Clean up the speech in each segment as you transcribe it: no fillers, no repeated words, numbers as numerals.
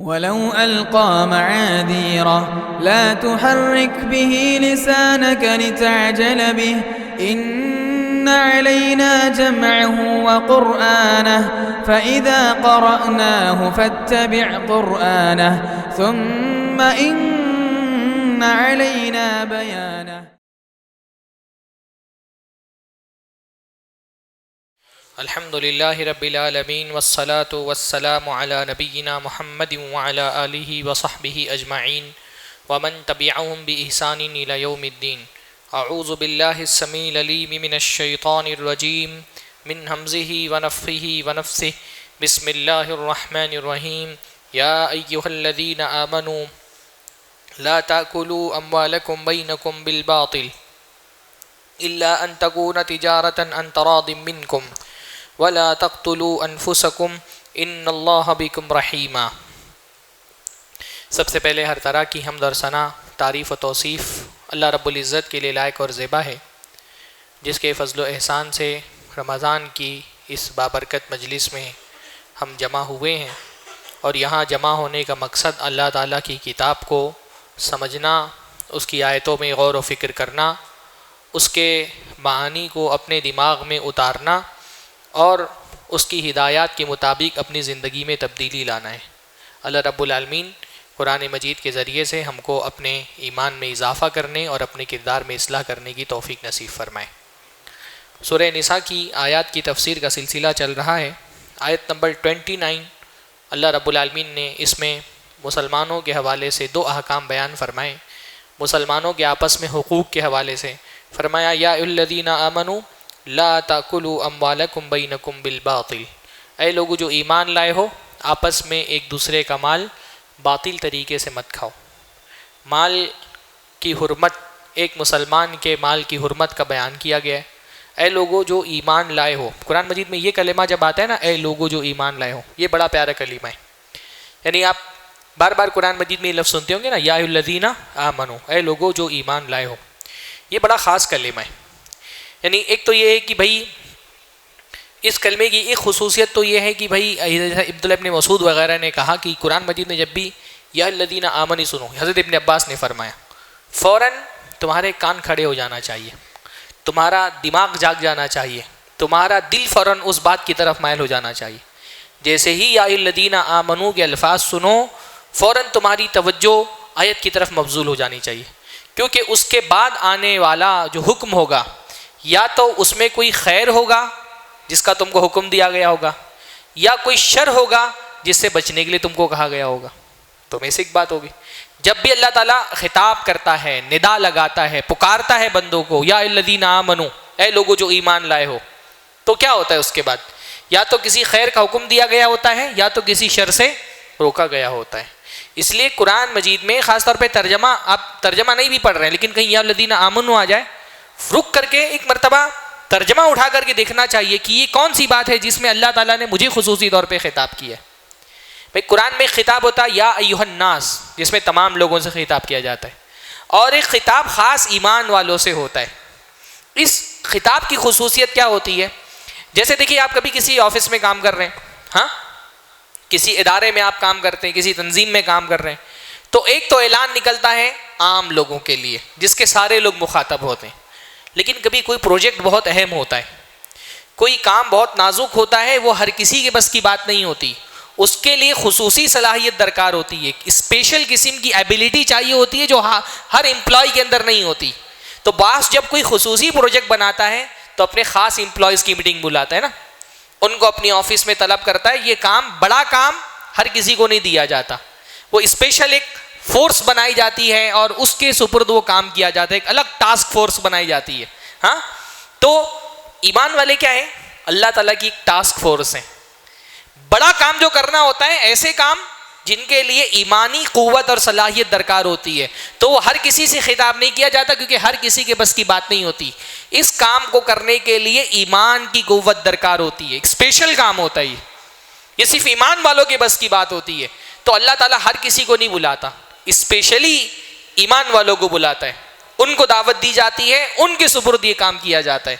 ولو ألقى معاذيره لا تحرك به لسانك لتعجل به إن علينا جمعه وقرآنه فإذا قرأناه فاتبع قرآنه ثم إن علينا بيانه. الحمد لله رب العالمين والصلاة والسلام على نبينا محمد وعلى آله وصحبه أجمعين ومن تبعهم بإحسان إلى يوم الدين. أعوذ بالله السميع العليم من الشيطان الرجيم من همزه ونفخه ونفثه. بسم الله الرحمن الرحيم. يا أيها الذين آمنوا لا تأكلوا أموالكم بينكم بالباطل إلا أن تكون تجارة عن تراض منكم ولا تقتلوا انفسکم ان اللہ بکم رحیما. سب سے پہلے ہر طرح کی حمد اور ثنا، تعریف و توصیف اللہ رب العزت کے لیے لائق اور زیبا ہے، جس کے فضل و احسان سے رمضان کی اس بابرکت مجلس میں ہم جمع ہوئے ہیں، اور یہاں جمع ہونے کا مقصد اللہ تعالیٰ کی کتاب کو سمجھنا، اس کی آیتوں میں غور و فکر کرنا، اس کے معانی کو اپنے دماغ میں اتارنا اور اس کی ہدایات کے مطابق اپنی زندگی میں تبدیلی لانا ہے. اللہ رب العالمین قرآن مجید کے ذریعے سے ہم کو اپنے ایمان میں اضافہ کرنے اور اپنے کردار میں اصلاح کرنے کی توفیق نصیب فرمائے. سورہ نساء کی آیات کی تفسیر کا سلسلہ چل رہا ہے. آیت نمبر 29 اللہ رب العالمین نے اس میں مسلمانوں کے حوالے سے دو احکام بیان فرمائے. مسلمانوں کے آپس میں حقوق کے حوالے سے فرمایا یا الذین آمنوا لا تاکلوا اموالکم بینکم بالباطل، اے لوگو جو ایمان لائے ہو آپس میں ایک دوسرے کا مال باطل طریقے سے مت کھاؤ. مال کی حرمت، ایک مسلمان کے مال کی حرمت کا بیان کیا گیا ہے. اے لوگو جو ایمان لائے ہو، قرآن مجید میں یہ کلمہ جب آتا ہے نا، اے لوگو جو ایمان لائے ہو، یہ بڑا پیارا کلمہ ہے. یعنی آپ بار بار قرآن مجید میں یہ لفظ سنتے ہوں گے نا، یا الذین آمنوا، اے لوگو جو ایمان لائے ہو. یہ بڑا خاص کلمہ ہے. یعنی ایک تو یہ ہے کہ بھائی اس کلمے کی ایک خصوصیت تو یہ ہے کہ بھائی عبداللہ ابن مسعود وغیرہ نے کہا کہ قرآن مجید میں جب بھی یا الذین آمنوا سنو، حضرت ابن عباس نے فرمایا فوراً تمہارے کان کھڑے ہو جانا چاہیے، تمہارا دماغ جاگ جانا چاہیے، تمہارا دل فوراً اس بات کی طرف مائل ہو جانا چاہیے. جیسے ہی یا الذین آمنوا کے الفاظ سنو فوراً تمہاری توجہ آیت کی طرف مبذول ہو جانی چاہیے، کیونکہ اس کے بعد آنے والا جو حکم ہوگا یا تو اس میں کوئی خیر ہوگا جس کا تم کو حکم دیا گیا ہوگا، یا کوئی شر ہوگا جس سے بچنے کے لیے تم کو کہا گیا ہوگا. تو میں سے ایک بات ہوگی، جب بھی اللہ تعالیٰ خطاب کرتا ہے، ندا لگاتا ہے، پکارتا ہے بندوں کو یا الذین آمنوا، اے لوگوں جو ایمان لائے ہو، تو کیا ہوتا ہے اس کے بعد؟ یا تو کسی خیر کا حکم دیا گیا ہوتا ہے یا تو کسی شر سے روکا گیا ہوتا ہے. اس لیے قرآن مجید میں خاص طور پہ ترجمہ، آپ ترجمہ نہیں بھی پڑھ رہے ہیں لیکن کہیں یا الذین آمنوا آ جائے، رک کر کے ایک مرتبہ ترجمہ اٹھا کر کے دیکھنا چاہیے کہ یہ کون سی بات ہے جس میں اللہ تعالیٰ نے مجھے خصوصی طور پہ خطاب کیا ہے. بھائی قرآن میں خطاب ہوتا ہے یا ایھا الناس، جس میں تمام لوگوں سے خطاب کیا جاتا ہے، اور ایک خطاب خاص ایمان والوں سے ہوتا ہے. اس خطاب کی خصوصیت کیا ہوتی ہے؟ جیسے دیکھیے آپ کبھی کسی آفس میں کام کر رہے ہیں، ہاں کسی ادارے میں آپ کام کرتے ہیں، کسی تنظیم میں کام کر رہے ہیں، تو ایک تو اعلان نکلتا ہے عام لوگوں کے لیے جس کے سارے لوگ مخاطب ہوتے ہیں. لیکن کبھی کوئی پروجیکٹ بہت اہم ہوتا ہے، کوئی کام بہت نازک ہوتا ہے، وہ ہر کسی کے بس کی بات نہیں ہوتی، اس کے لیے خصوصی صلاحیت درکار ہوتی ہے، اسپیشل قسم کی ایبیلٹی چاہیے ہوتی ہے جو ہر امپلائی کے اندر نہیں ہوتی. تو باس جب کوئی خصوصی پروجیکٹ بناتا ہے تو اپنے خاص امپلائیز کی میٹنگ بلاتا ہے نا، ان کو اپنی آفس میں طلب کرتا ہے. یہ کام، بڑا کام ہر کسی کو نہیں دیا جاتا، وہ اسپیشل ایک فورس بنائی جاتی ہے اور اس کے سپرد وہ کام کیا جاتا ہے، ایک الگ ٹاسک فورس بنائی جاتی ہے. ہاں تو ایمان والے کیا ہے؟ اللہ تعالیٰ کی ایک ٹاسک فورس ہے. بڑا کام جو کرنا ہوتا ہے، ایسے کام جن کے لیے ایمانی قوت اور صلاحیت درکار ہوتی ہے، تو وہ ہر کسی سے خطاب نہیں کیا جاتا کیونکہ ہر کسی کے بس کی بات نہیں ہوتی. اس کام کو کرنے کے لیے ایمان کی قوت درکار ہوتی ہے، ایک اسپیشل کام ہوتا ہے، یہ صرف ایمان والوں کے بس کی بات ہوتی ہے. تو اللہ تعالیٰ ہر کسی کو نہیں بلاتا، اسپیشلی ایمان والوں کو بلاتا ہے، ان کو دعوت دی جاتی ہے، ان کے سپرد یہ کام کیا جاتا ہے.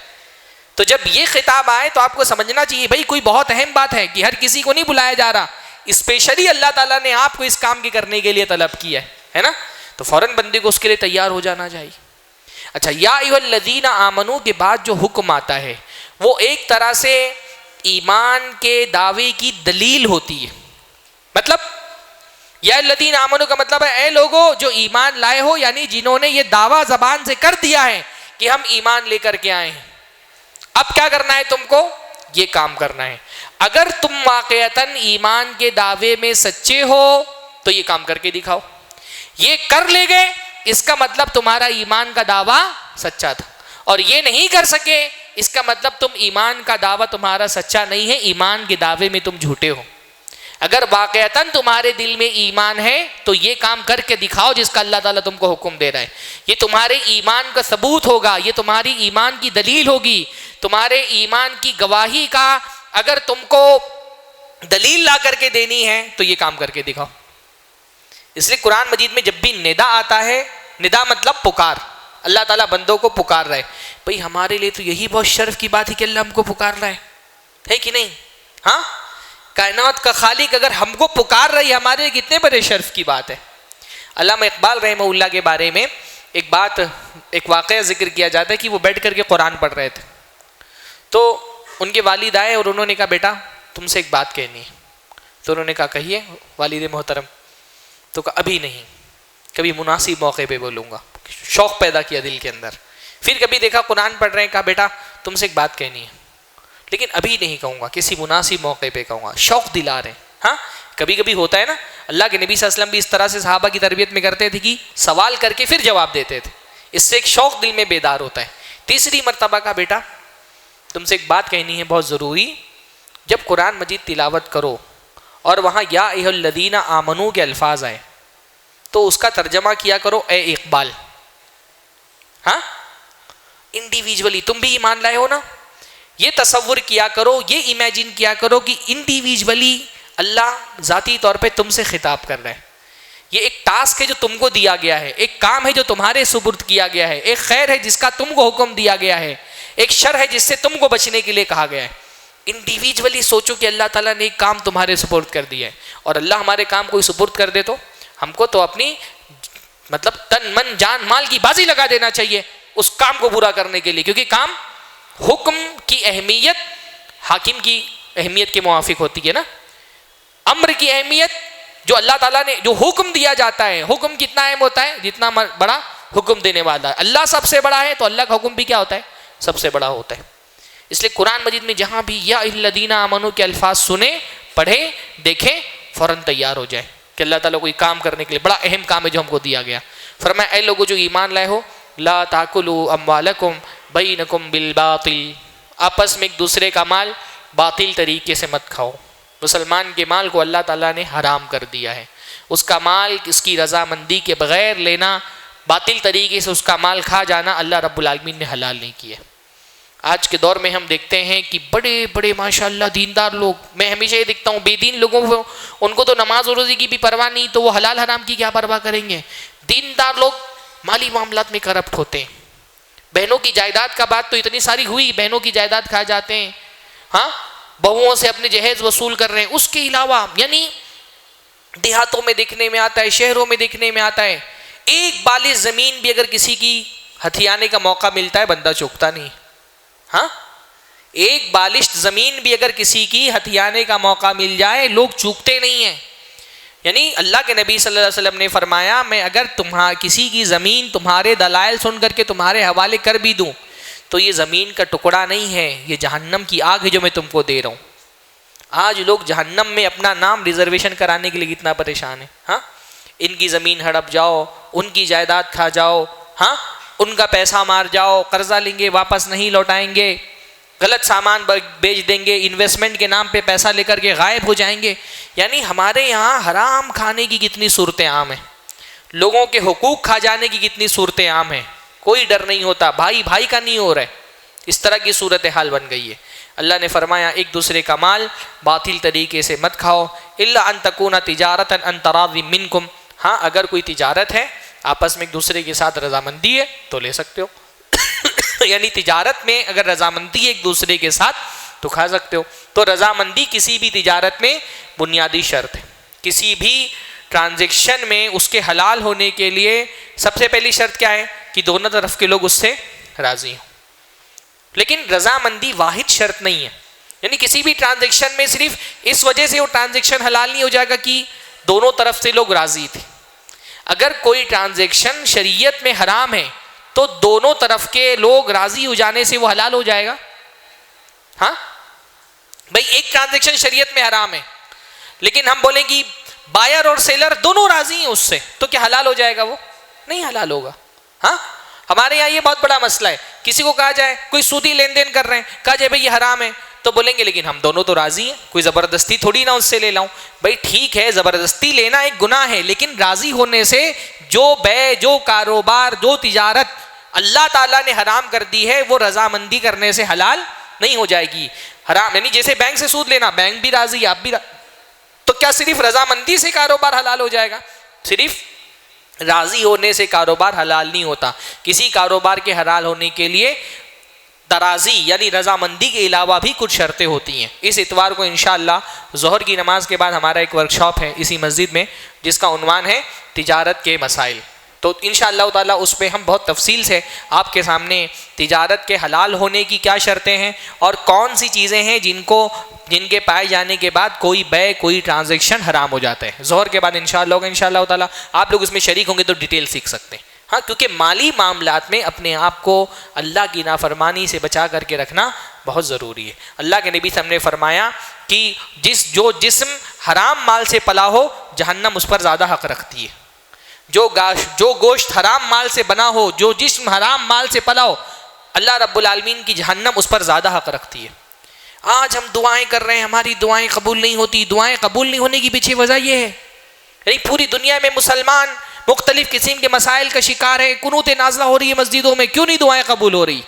تو جب یہ خطاب آئے تو آپ کو سمجھنا چاہیے بھائی کوئی بہت اہم بات ہے کہ ہر کسی کو نہیں بلایا جا رہا، اسپیشلی اللہ تعالیٰ نے آپ کو اس کام کے کرنے کے لیے طلب کیا ہے نا, تو فوراً بندے کو اس کے لیے تیار ہو جانا چاہیے. اچھا, یا ایھا الذین آمنو کے بعد جو حکم آتا ہے وہ ایک طرح سے ایمان کے دعوے کی دلیل ہوتی ہے. مطلب یا الذین آمنو کا مطلب ہے اے لوگو جو ایمان لائے ہو, یعنی جنہوں نے یہ دعویٰ زبان سے کر دیا ہے کہ ہم ایمان لے کر کے آئے ہیں. اب کیا کرنا ہے تم کو؟ یہ کام کرنا ہے. اگر تم واقعتاً ایمان کے دعوے میں سچے ہو تو یہ کام کر کے دکھاؤ. یہ کر لے گئے اس کا مطلب تمہارا ایمان کا دعویٰ سچا تھا, اور یہ نہیں کر سکے اس کا مطلب تم ایمان کا دعویٰ تمہارا سچا نہیں ہے, ایمان کے دعوے میں تم جھوٹے ہو. اگر واقعتاً تمہارے دل میں ایمان ہے تو یہ کام کر کے دکھاؤ جس کا اللہ تعالیٰ تم کو حکم دے رہا ہے. یہ تمہارے ایمان کا ثبوت ہوگا, یہ تمہاری ایمان کی دلیل ہوگی, تمہارے ایمان کی گواہی کا اگر تم کو دلیل لا کر کے دینی ہے تو یہ کام کر کے دکھاؤ. اس لیے قرآن مجید میں جب بھی ندا آتا ہے, ندا مطلب پکار, اللہ تعالیٰ بندوں کو پکار رہا ہے. بھئی ہمارے لیے تو یہی بہت شرف کی بات ہے کہ اللہ ہم کو پکار رہا ہے کہ نہیں؟ ہاں, کائنات کا خالق اگر ہم کو پکار رہی ہے ہمارے لیے کتنے بڑے شرف کی بات ہے. علامہ اقبال رحمہ اللہ کے بارے میں ایک واقعہ ذکر کیا جاتا ہے کہ وہ بیٹھ کر کے قرآن پڑھ رہے تھے, تو ان کے والد آئے اور انہوں نے کہا بیٹا تم سے ایک بات کہنی ہے. تو انہوں نے کہا کہیے والد محترم. تو کہا ابھی نہیں, کبھی مناسب موقع پہ بولوں گا. شوق پیدا کیا دل کے اندر. پھر کبھی دیکھا قرآن پڑھ رہے ہیں, کہا بیٹا تم سے ایک بات کہنی ہے لیکن ابھی نہیں کہوں گا, کسی مناسب موقع پہ کہوں گا. شوق دلا رہے ہیں. ہاں, کبھی کبھی ہوتا ہے نا, اللہ کے نبی صلی اللہ علیہ وسلم بھی اس طرح سے صحابہ کی تربیت میں کرتے تھے کہ سوال کر کے پھر جواب دیتے تھے, اس سے ایک شوق دل میں بیدار ہوتا ہے. تیسری مرتبہ کا بیٹا تم سے ایک بات کہنی ہے بہت ضروری, جب قرآن مجید تلاوت کرو اور وہاں یا ایھا الذین آمنو کے الفاظ آئے تو اس کا ترجمہ کیا کرو اے اقبال. ہاں, انڈیویجولی تم بھی ایمان لائے ہو نا, یہ تصور کیا کرو, یہ امیجن کیا کرو کہ انڈیویجولی اللہ ذاتی طور پہ تم سے خطاب کر رہا ہے. یہ ایک ٹاسک ہے جو تم کو دیا گیا ہے, ایک کام ہے جو تمہارے سپرد کیا گیا ہے, ایک خیر ہے جس کا تم کو حکم دیا گیا ہے, ایک شر ہے جس سے تم کو بچنے کے لیے کہا گیا ہے. انڈیویجولی سوچو کہ اللہ تعالیٰ نے ایک کام تمہارے سپرد کر دیا ہے, اور اللہ ہمارے کام کو سپرد کر دے تو ہم کو تو اپنی مطلب تن من جان مال کی بازی لگا دینا چاہیے اس کام کو پورا کرنے کے لیے, کیونکہ کام حکم کی اہمیت حاکم کی اہمیت کے موافق ہوتی ہے نا. امر کی اہمیت جو اللہ تعالیٰ نے جو حکم دیا جاتا ہے, حکم کتنا اہم ہوتا ہے جتنا بڑا حکم دینے والا ہے. اللہ سب سے بڑا ہے تو اللہ کا حکم بھی کیا ہوتا ہے, سب سے بڑا ہوتا ہے. اس لیے قرآن مجید میں جہاں بھی یا الذین آمنو کے الفاظ سنیں, پڑھیں, دیکھیں, فوراً تیار ہو جائے کہ اللہ تعالیٰ کوئی کام کرنے کے لیے بڑا اہم کام ہے جو ہم کو دیا گیا. فرمایا اے لوگوں جو ایمان لائے ہو, لا تاکلوا اموالکم بینکم بالباطل, آپس میں ایک دوسرے کا مال باطل طریقے سے مت کھاؤ. مسلمان کے مال کو اللہ تعالیٰ نے حرام کر دیا ہے. اس کا مال اس کی رضامندی کے بغیر لینا, باطل طریقے سے اس کا مال کھا جانا اللہ رب العالمین نے حلال نہیں کیا. آج کے دور میں ہم دیکھتے ہیں کہ بڑے بڑے ماشاءاللہ دیندار لوگ, میں ہمیشہ یہ دیکھتا ہوں بے دین لوگوں کو, ان کو تو نماز و روزی کی بھی پرواہ نہیں, تو وہ حلال حرام کی کیا پرواہ کریں گے. دیندار لوگ مالی معاملات میں کرپٹ ہوتے ہیں. بہنوں کی جائیداد کا بات تو اتنی ساری ہوئی, بہنوں کی جائیداد کھا جاتے ہیں, ہاں, بہوؤں سے اپنے جہیز وصول کر رہے ہیں. اس کے علاوہ یعنی دیہاتوں میں دیکھنے میں آتا ہے, شہروں میں دیکھنے میں آتا ہے, ایک بالش زمین بھی اگر کسی کی ہتھیانے کا موقع ملتا ہے بندہ چوکتا نہیں. ہاں, ایک بالشت زمین بھی اگر کسی کی ہتھیانے کا موقع مل جائے لوگ چوکتے نہیں ہیں. یعنی اللہ کے نبی صلی اللہ علیہ وسلم نے فرمایا میں اگر کسی کی زمین تمہارے دلائل سن کر کے تمہارے حوالے کر بھی دوں تو یہ زمین کا ٹکڑا نہیں ہے, یہ جہنم کی آگ ہے جو میں تم کو دے رہا ہوں. آج لوگ جہنم میں اپنا نام ریزرویشن کرانے کے لیے کتنا پریشان ہے. ہاں, ان کی زمین ہڑپ جاؤ, ان کی جائیداد کھا جاؤ, ہاں, ان کا پیسہ مار جاؤ, قرضہ لیں گے واپس نہیں لوٹائیں گے, غلط سامان بیچ دیں گے, انویسٹمنٹ کے نام پہ پیسہ لے کر کے غائب ہو جائیں گے. یعنی ہمارے یہاں حرام کھانے کی کتنی صورتیں عام ہیں, لوگوں کے حقوق کھا جانے کی کتنی صورتیں عام ہیں, کوئی ڈر نہیں ہوتا, بھائی بھائی کا نہیں ہو رہا ہے. اس طرح کی صورتحال بن گئی ہے. اللہ نے فرمایا ایک دوسرے کا مال باطل طریقے سے مت کھاؤ, الا ان تکون تجارتا عن تراض منکم, ہاں اگر کوئی تجارت ہے آپس میں ایک دوسرے کے ساتھ رضامندی ہے تو لے سکتے ہو. یعنی تجارت میں اگر رضامندی ایک دوسرے کے ساتھ تو کھا سکتے ہو. تو رضامندی کسی بھی تجارت میں بنیادی شرط ہے. کسی بھی ٹرانزیکشن میں اس کے حلال ہونے کے لیے سب سے پہلی شرط کیا ہے کہ دونوں طرف کے لوگ اس سے راضی ہوں. لیکن رضامندی واحد شرط نہیں ہے. یعنی کسی بھی ٹرانزیکشن میں صرف اس وجہ سے وہ ٹرانزیکشن حلال نہیں ہو جائے گا کہ دونوں طرف سے لوگ راضی تھے. اگر کوئی ٹرانزیکشن شریعت میں حرام ہے تو دونوں طرف کے لوگ راضی ہو جانے سے وہ حلال ہو جائے گا. ہاں بھائی ایک ٹرانزیکشن شریعت میں حرام ہے لیکن ہم بولیں کہ بائر اور سیلر دونوں راضی ہیں اس سے, تو کیا حلال ہو جائے گا؟ وہ نہیں حلال ہوگا. ہاں ہمارے یہاں یہ بہت بڑا مسئلہ ہے. کسی کو کہا جائے کوئی سودی لین دین کر رہے ہیں, کہا جائے بھائی یہ حرام ہے, تو بولیں گے لیکن ہم دونوں تو راضی ہیں, کوئی زبردستی تھوڑی نہ اس سے لے لاؤں. بھائی ٹھیک ہے زبردستی لینا ایک گناہ ہے, لیکن راضی ہونے سے جو بے, جو کاروبار, جو تجارت اللہ تعالیٰ نے حرام کر دی ہے وہ رضامندی کرنے سے حلال نہیں ہو جائے گی. حرام یعنی جیسے بینک سے سود لینا, بینک بھی راضی آپ بھی تو کیا صرف رضامندی سے کاروبار حلال ہو جائے گا؟ صرف راضی ہونے سے کاروبار حلال نہیں ہوتا. کسی کاروبار کے حلال ہونے کے لیے تراضی یعنی رضامندی کے علاوہ بھی کچھ شرطیں ہوتی ہیں. اس اتوار کو انشاءاللہ ظہر کی نماز کے بعد ہمارا ایک ورکشاپ ہے اسی مسجد میں جس کا عنوان ہے تجارت کے مسائل. تو انشاءاللہ تعالیٰ اس پہ ہم بہت تفصیل سے آپ کے سامنے تجارت کے حلال ہونے کی کیا شرطیں ہیں اور کون سی چیزیں ہیں جن کے پائے جانے کے بعد کوئی بے, کوئی ٹرانزیکشن حرام ہو جاتا ہے. ظہر کے بعد انشاءاللہ ہوگا. انشاءاللہ تعالیٰ آپ لوگ اس میں شریک ہوں گے تو ڈیٹیل سیکھ سکتے ہیں. ہاں کیونکہ مالی معاملات میں اپنے آپ کو اللہ کی نافرمانی سے بچا کر کے رکھنا بہت ضروری ہے. اللہ کے نبی صلی اللہ علیہ وسلم نے فرمایا کہ جو جسم حرام مال سے پلا ہو جہنم اس پر زیادہ حق رکھتی ہے. جو گوشت حرام مال سے بنا ہو, جو جسم حرام مال سے پلا ہو, اللہ رب العالمین کی جہنم اس پر زیادہ حق رکھتی ہے. آج ہم دعائیں کر رہے ہیں, ہماری دعائیں قبول نہیں ہوتی. دعائیں قبول نہیں ہونے کی پیچھے وجہ یہ ہے یعنی پوری دنیا میں مسلمان مختلف قسم کے مسائل کا شکار ہے. قنوت نازلہ ہو رہی ہے مسجدوں میں, کیوں نہیں دعائیں قبول ہو رہی؟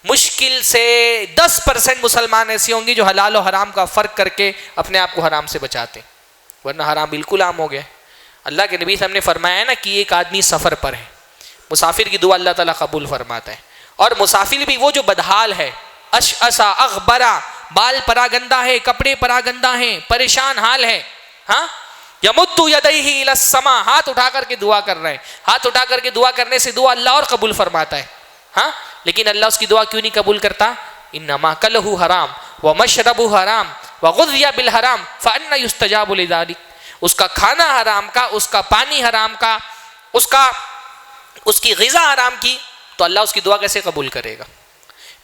مشکل سے 10% مسلمان ایسے ہوں گے جو حلال و حرام کا فرق کر کے اپنے آپ کو حرام سے بچاتے, ورنہ حرام بالکل عام ہو گیا. اللہ کے نبی صلی اللہ علیہ وسلم نے فرمایا نا کہ ایک آدمی سفر پر ہے, مسافر کی دعا اللہ تعالیٰ قبول فرماتا ہے. اور مسافر بھی وہ جو بدحال ہے, اشعثا اغبرا, بال پراگندہ ہے, کپڑے پراگندہ ہیں, پریشان حال ہے. ہاں یمد یدیہ الی السماء, ہاتھ اٹھا کر کے دعا کر رہے ہیں. ہاتھ اٹھا کر کے دعا کرنے سے دعا اللہ اور قبول فرماتا ہے. ہاں لیکن اللہ اس کی دعا کیوں نہیں قبول کرتا؟ انما کلہ حرام ومشربہ حرام وغذی بالحرام فأنی یستجاب لذلک. اس کا کھانا حرام کا, اس کا پانی حرام کا, اس کی غذا حرام کی, تو اللہ اس کی دعا کیسے قبول کرے گا؟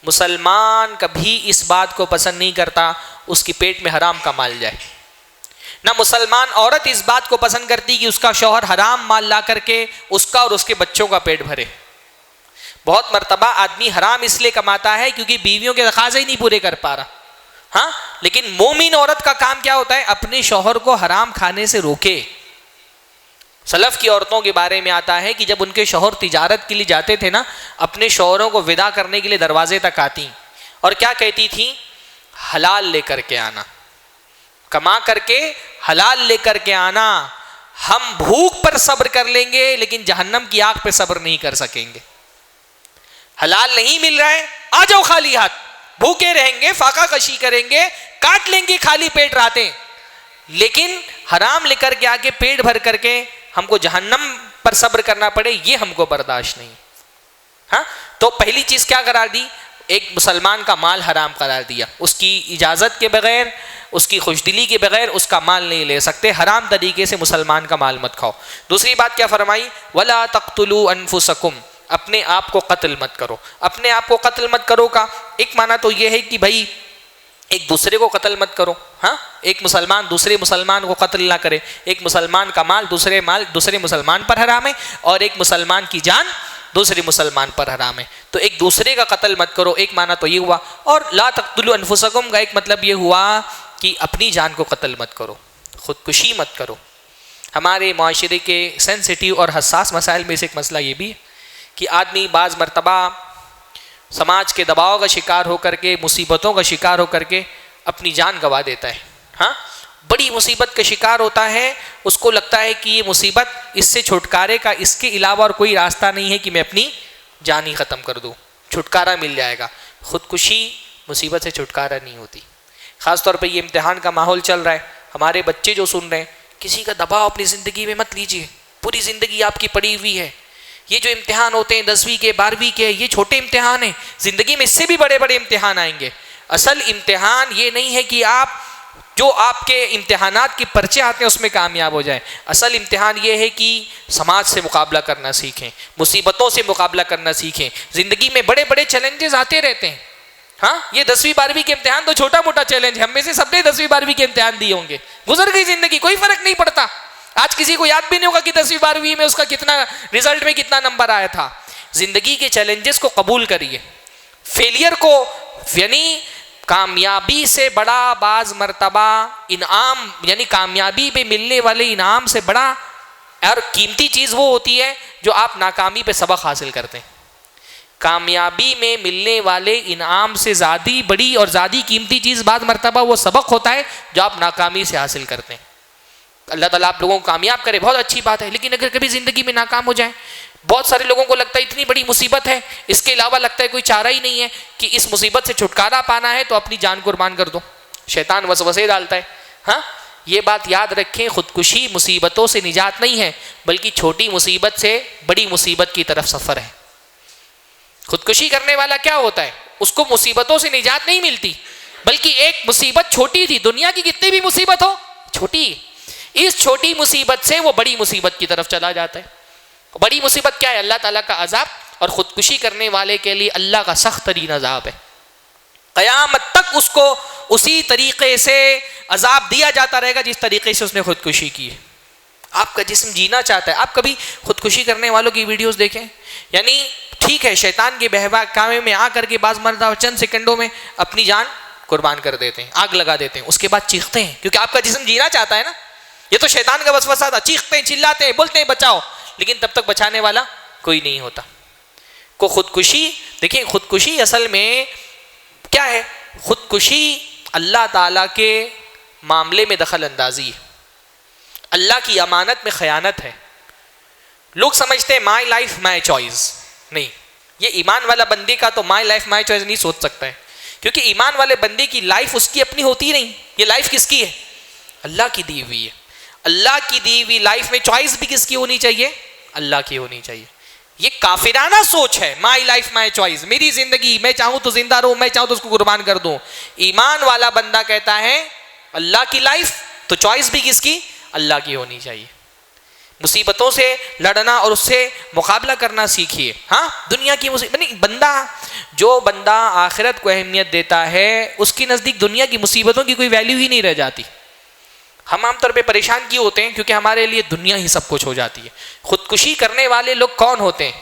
مسلمان کبھی اس بات کو پسند نہیں کرتا اس کی پیٹ میں حرام کا مال جائے. نہ مسلمان عورت اس بات کو پسند کرتی کہ اس کا شوہر حرام مال لا کر کے اس کا اور اس کے بچوں کا پیٹ بھرے. بہت مرتبہ آدمی حرام اس لیے کماتا ہے کیونکہ بیویوں کے تقاضے ہی نہیں پورے کر پا رہا. ہاں لیکن مومن عورت کا کام کیا ہوتا ہے؟ اپنے شوہر کو حرام کھانے سے روکے. سلف کی عورتوں کے بارے میں آتا ہے کہ جب ان کے شوہر تجارت کے لیے جاتے تھے نا, اپنے شوہروں کو وداع کرنے کے لیے دروازے تک آتی اور کیا کہتی تھیں؟ حلال لے کر کے آنا, کما کر کے حلال لے کر کے آنا. ہم بھوک پر صبر کر لیں گے لیکن جہنم کی آگ پہ صبر نہیں کر سکیں گے. حلال نہیں مل رہا ہے, آ جاؤ خالی ہاتھ, بھوکے رہیں گے, فاقہ کشی کریں گے, کاٹ لیں گے خالی پیٹ راتیں, لیکن حرام لے کر کے آ کے پیٹ بھر کر کے ہم کو جہنم پر صبر کرنا پڑے, یہ ہم کو برداشت نہیں. ہاں تو پہلی چیز کیا قرار دی؟ ایک مسلمان کا مال حرام قرار دیا. اس کی اجازت کے بغیر, اس کی خوشدلی کے بغیر اس کا مال نہیں لے سکتے. حرام طریقے سے مسلمان کا مال مت کھاؤ. دوسری بات کیا فرمائی؟ وَلَا تَقْتُلُوا أَنفُسَكُمْ, اپنے آپ کو قتل مت کرو. اپنے آپ کو قتل مت کرو کا ایک معنی تو یہ ہے کہ بھائی ایک دوسرے کو قتل مت کرو. ہاں ایک مسلمان دوسرے مسلمان کو قتل نہ کرے. ایک مسلمان کا مال دوسرے مسلمان پر حرام ہے اور ایک مسلمان کی جان دوسرے مسلمان پر حرام ہے. تو ایک دوسرے کا قتل مت کرو, ایک معنی تو یہ ہوا. اور لا تقتلوا انفسکم کا ایک مطلب یہ ہوا کہ اپنی جان کو قتل مت کرو, خودکشی مت کرو. ہمارے معاشرے کے سینسٹیو اور حساس مسائل میں سے ایک مسئلہ یہ بھی ہے کہ آدمی بعض مرتبہ سماج کے دباؤ کا شکار ہو کر کے, مصیبتوں کا شکار ہو کر کے اپنی جان گنوا دیتا ہے. ہاں بڑی مصیبت کا شکار ہوتا ہے, اس کو لگتا ہے کہ یہ مصیبت, اس سے چھٹکارے کا اس کے علاوہ اور کوئی راستہ نہیں ہے کہ میں اپنی جان ہی ختم کر دوں, چھٹکارا مل جائے گا. خودکشی مصیبت سے چھٹکارا نہیں ہوتی. خاص طور پہ یہ امتحان کا ماحول چل رہا ہے, ہمارے بچے جو سن رہے ہیں, کسی کا دباؤ اپنی زندگی میں مت لیجیے. پوری زندگی آپ کی پڑی ہوئی ہے. یہ جو امتحان ہوتے ہیں 10ویں کے 12ویں کے, یہ چھوٹے امتحان ہیں. زندگی میں اس سے بھی بڑے بڑے امتحان آئیں گے. اصل امتحان یہ نہیں ہے کہ آپ جو آپ کے امتحانات کے پرچے آتے ہیں اس میں کامیاب ہو جائیں. اصل امتحان یہ ہے کہ سماج سے مقابلہ کرنا سیکھیں, مصیبتوں سے مقابلہ کرنا سیکھیں. زندگی میں بڑے بڑے چیلنجز آتے رہتے ہیں. ہاں, یہ 10ویں 12ویں کے امتحان تو چھوٹا موٹا چیلنج ہے. ہم میں سے سب نے 10ویں 12ویں کے امتحان دیے ہوں گے. گزر گئی زندگی, کوئی فرق نہیں پڑتا. آج کسی کو یاد بھی نہیں ہوگا کہ 10ویں 12ویں میں اس کا کتنا رزلٹ میں کتنا نمبر آیا تھا. زندگی کے چیلنجز کو قبول کریے. فیلئر کو, یعنی کامیابی سے بڑا بعض مرتبہ انعام, یعنی کامیابی پہ ملنے والے انعام سے بڑا اور قیمتی چیز وہ ہوتی ہے جو آپ ناکامی پہ سبق حاصل کرتے ہیں. کامیابی میں ملنے والے انعام سے زیادہ بڑی اور زیادہ قیمتی چیز بعض مرتبہ وہ سبق ہوتا ہے جو آپ ناکامی سے حاصل کرتے ہیں. اللہ تعالیٰ آپ لوگوں کو کامیاب کرے, بہت اچھی بات ہے. لیکن اگر کبھی زندگی میں ناکام ہو جائیں, بہت سارے لوگوں کو لگتا ہے اتنی بڑی مصیبت ہے, اس کے علاوہ لگتا ہے کوئی چارہ ہی نہیں ہے کہ اس مصیبت سے چھٹکارا پانا ہے تو اپنی جان قربان کر دو. شیطان وسوسے ڈالتا ہے. ہاں, یہ بات یاد رکھیں, خودکشی مصیبتوں سے نجات نہیں ہے, بلکہ چھوٹی مصیبت سے بڑی مصیبت کی طرف سفر ہے. خودکشی کرنے والا کیا ہوتا ہے, اس کو مصیبتوں سے نجات نہیں ملتی, بلکہ ایک مصیبت چھوٹی تھی, دنیا کی کتنی بھی مصیبت ہو چھوٹی, اس چھوٹی مصیبت سے وہ بڑی مصیبت کی طرف چلا جاتا ہے. بڑی مصیبت کیا ہے؟ اللہ تعالیٰ کا عذاب, اور خودکشی کرنے والے کے لیے اللہ کا سخت ترین عذاب ہے. قیامت تک اس کو اسی طریقے سے عذاب دیا جاتا رہے گا جس طریقے سے اس نے خودکشی کی ہے. آپ کا جسم جینا چاہتا ہے. آپ کبھی خودکشی کرنے والوں کی ویڈیوز دیکھیں, یعنی ٹھیک ہے شیطان کے بہکاوے میں آ کر کے بعض مرد چند سیکنڈوں میں اپنی جان قربان کر دیتے ہیں, آگ لگا دیتے ہیں, اس کے بعد چیختے ہیں کیونکہ آپ کا جسم جینا چاہتا ہے نا. یہ تو شیطان کا وسوسہ تھا, چیختے ہیں, چلاتے ہیں, بولتے ہیں بچاؤ, لیکن تب تک بچانے والا کوئی نہیں ہوتا. کو خودکشی دیکھیں, خودکشی اصل میں کیا ہے؟ خودکشی اللہ تعالیٰ کے معاملے میں دخل اندازی ہے, اللہ کی امانت میں خیانت ہے. لوگ سمجھتے ہیں مائی لائف مائی چوائس, نہیں, یہ ایمان والا بندے کا تو مائی لائف مائی چوائس نہیں سوچ سکتا ہے, کیونکہ ایمان والے بندے کی لائف اس کی اپنی ہوتی نہیں. یہ لائف کس کی ہے؟ اللہ کی دی ہوئی ہے. اللہ کی دی ہوئی لائف میں چوائس بھی کس کی ہونی چاہیے؟ اللہ کی ہونی چاہیے. یہ کافرانہ سوچ ہے, مائی لائف مائی چوائس, میری زندگی, میں چاہوں تو زندہ رہوں, میں چاہوں تو اس کو قربان کر دوں. ایمان والا بندہ کہتا ہے اللہ کی لائف, تو چوائس بھی کس کی؟ اللہ کی ہونی چاہیے. مصیبتوں سے لڑنا اور اس سے مقابلہ کرنا سیکھیے. ہاں, دنیا کی مصیبت, جو بندہ آخرت کو اہمیت دیتا ہے اس کی نزدیک دنیا کی مصیبتوں کی کوئی ویلیو ہی نہیں رہ جاتی. ہم عام طور پہ پریشان کیوں ہوتے ہیں؟ کیونکہ ہمارے لیے دنیا ہی سب کچھ ہو جاتی ہے. خودکشی کرنے والے لوگ کون ہوتے ہیں؟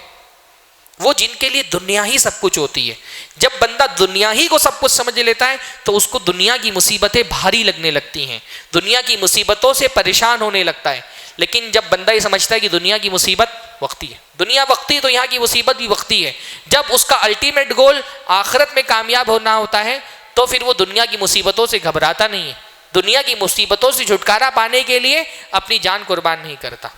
وہ جن کے لیے دنیا ہی سب کچھ ہوتی ہے. جب بندہ دنیا ہی کو سب کچھ سمجھ لیتا ہے تو اس کو دنیا کی مصیبتیں بھاری لگنے لگتی ہیں, دنیا کی مصیبتوں سے پریشان ہونے لگتا ہے. لیکن جب بندہ یہ سمجھتا ہے کہ دنیا کی مصیبت وقتی ہے, دنیا وقتی, تو یہاں کی مصیبت بھی وقتی ہے. جب اس کا الٹیمیٹ گول آخرت میں کامیاب ہونا ہوتا ہے تو پھر وہ دنیا کی مصیبتوں سے گھبراتا نہیں ہے, دنیا کی مصیبتوں سے چھٹکارا پانے کے لیے اپنی جان قربان نہیں کرتا.